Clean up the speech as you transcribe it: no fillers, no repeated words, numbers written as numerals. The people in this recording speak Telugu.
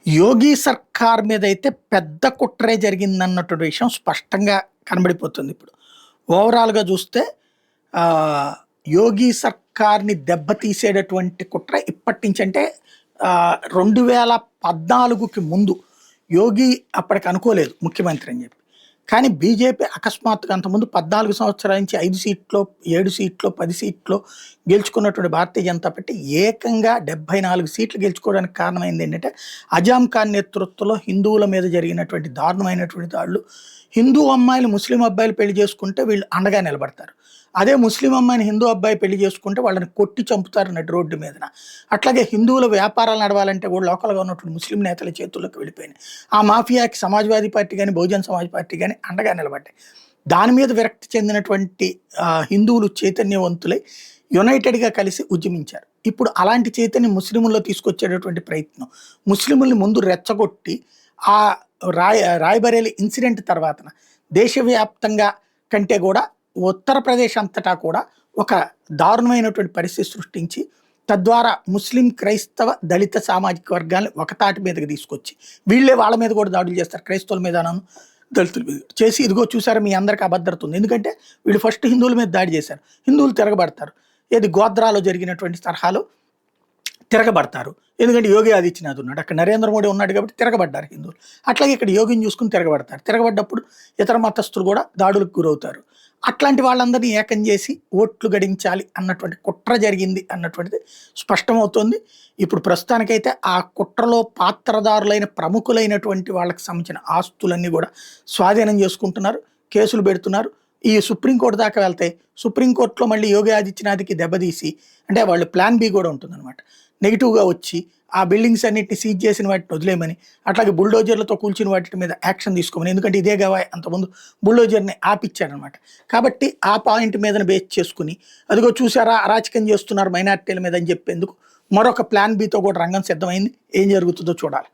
యోగి సర్కార్ మీదైతే పెద్ద కుట్రే జరిగిందన్నటువంటి విషయం స్పష్టంగా కనబడిపోతుంది ఇప్పుడు. ఓవరాల్‌గా చూస్తే యోగి సర్కార్‌ని దెబ్బతీసేటటువంటి కుట్ర ఇప్పటినుంచంటే 2014కి ముందు యోగి అప్పటికి అనుకోలేదు ముఖ్యమంత్రి అని చెప్పి. కానీ బీజేపీ అకస్మాత్తుగా అంతకుముందు 14 సంవత్సరాల నుంచి 5 సీట్లో, 7 సీట్లో, 10 సీట్లో గెలుచుకున్నటువంటి భారతీయ జనతా పార్టీ ఏకంగా 74 సీట్లు గెలుచుకోవడానికి కారణమైంది ఏంటంటే, అజాం ఖాన్ నేతృత్వంలో హిందువుల మీద జరిగినటువంటి దారుణమైనటువంటి దాడులు. హిందూ అమ్మాయిలు ముస్లిం అబ్బాయిలు పెళ్లి చేసుకుంటే వీళ్ళు అండగా నిలబడతారు. అదే ముస్లిం అమ్మాయిని హిందూ అబ్బాయి పెళ్లి చేసుకుంటే వాళ్ళని కొట్టి చంపుతారు నడి రోడ్డు మీదన. అట్లాగే హిందువుల వ్యాపారాలు నడవాలంటే కూడా లోకల్గా ఉన్నటువంటి ముస్లిం నేతల చేతుల్లోకి వెళ్ళిపోయినాయి. ఆ మాఫియాకి సమాజ్వాదీ పార్టీ కానీ, బహుజన్ సమాజ్ పార్టీ కానీ అండగా నిలబడ్డాయి. దాని మీద విరక్తి చెందినటువంటి హిందువులు చైతన్యవంతులై యునైటెడ్గా కలిసి ఉద్యమించారు. ఇప్పుడు అలాంటి చైతన్యం ముస్లింల్లో తీసుకొచ్చేటటువంటి ప్రయత్నం, ముస్లింల్ని ముందు రెచ్చగొట్టి ఆ రాయ్‌బరేలీ ఇన్సిడెంట్ తర్వాతన దేశవ్యాప్తంగా కంటే కూడా ఉత్తరప్రదేశ్ అంతటా కూడా ఒక దారుణమైనటువంటి పరిస్థితి సృష్టించి, తద్వారా ముస్లిం, క్రైస్తవ, దళిత సామాజిక వర్గాల్ని ఒకతాటి మీదకి తీసుకొచ్చి వీళ్ళే వాళ్ళ మీద కూడా దాడులు చేస్తారు. క్రైస్తవుల మీదను, దళితుల మీద చేసి ఇదిగో చూసారా మీ అందరికి అభద్రత ఉంది. ఎందుకంటే వీళ్ళు ఫస్ట్ హిందువుల మీద దాడి చేశారు, హిందువులు తిరగబడతారు. ఏది గోధ్రాలో జరిగినటువంటి తరహాలో తిరగబడతారు. ఎందుకంటే యోగి ఆదిత్యనాథ్ ఉన్నాడు, అక్కడ నరేంద్ర మోడీ ఉన్నాడు కాబట్టి తిరగబడ్డారు హిందువులు. అట్లాగే ఇక్కడ యోగిని చూసుకుని తిరగబడతారు. తిరగబడ్డప్పుడు ఇతర మతస్థులు కూడా దాడులకు గురవుతారు. అట్లాంటి వాళ్ళందరినీ ఏకం చేసి ఓట్లు గడించాలి అన్నటువంటి కుట్ర జరిగింది అన్నటువంటిది స్పష్టమవుతోంది. ఇప్పుడు ప్రస్తుతానికైతే ఆ కుట్రలో పాత్రదారులైన ప్రముఖులైనటువంటి వాళ్ళకి సంబంధించిన ఆస్తులన్నీ కూడా స్వాధీనం చేసుకుంటున్నారు, కేసులు పెడుతున్నారు. ఈ సుప్రీంకోర్టు దాకా వెళ్తాయి. సుప్రీంకోర్టులో మళ్ళీ యోగి ఆదిత్యనాథ్కి దెబ్బతీసి, అంటే వాళ్ళు ప్లాన్ బి కూడా ఉంటుందన్నమాట, నెగిటివ్గా వచ్చి ఆ బిల్డింగ్స్ అన్నింటినీ సీజ్ చేసిన వాటిని వదిలేయమని, అట్లాగే బుల్డోజర్లతో కూల్చిన వాటి మీద యాక్షన్ తీసుకోమని. ఎందుకంటే ఇదే గవాయ్ అంతకుముందు బుల్డోజర్ని ఆపిచ్చాడనమాట. కాబట్టి ఆ పాయింట్ మీదన బేస్ చేసుకుని అదిగో చూసారా అరాచకం చేస్తున్నారు మైనార్టీల మీద అని చెప్పేందుకు మరొక ప్లాన్ బితో కూడా రంగం సిద్ధమైంది. ఏం జరుగుతుందో చూడాలి.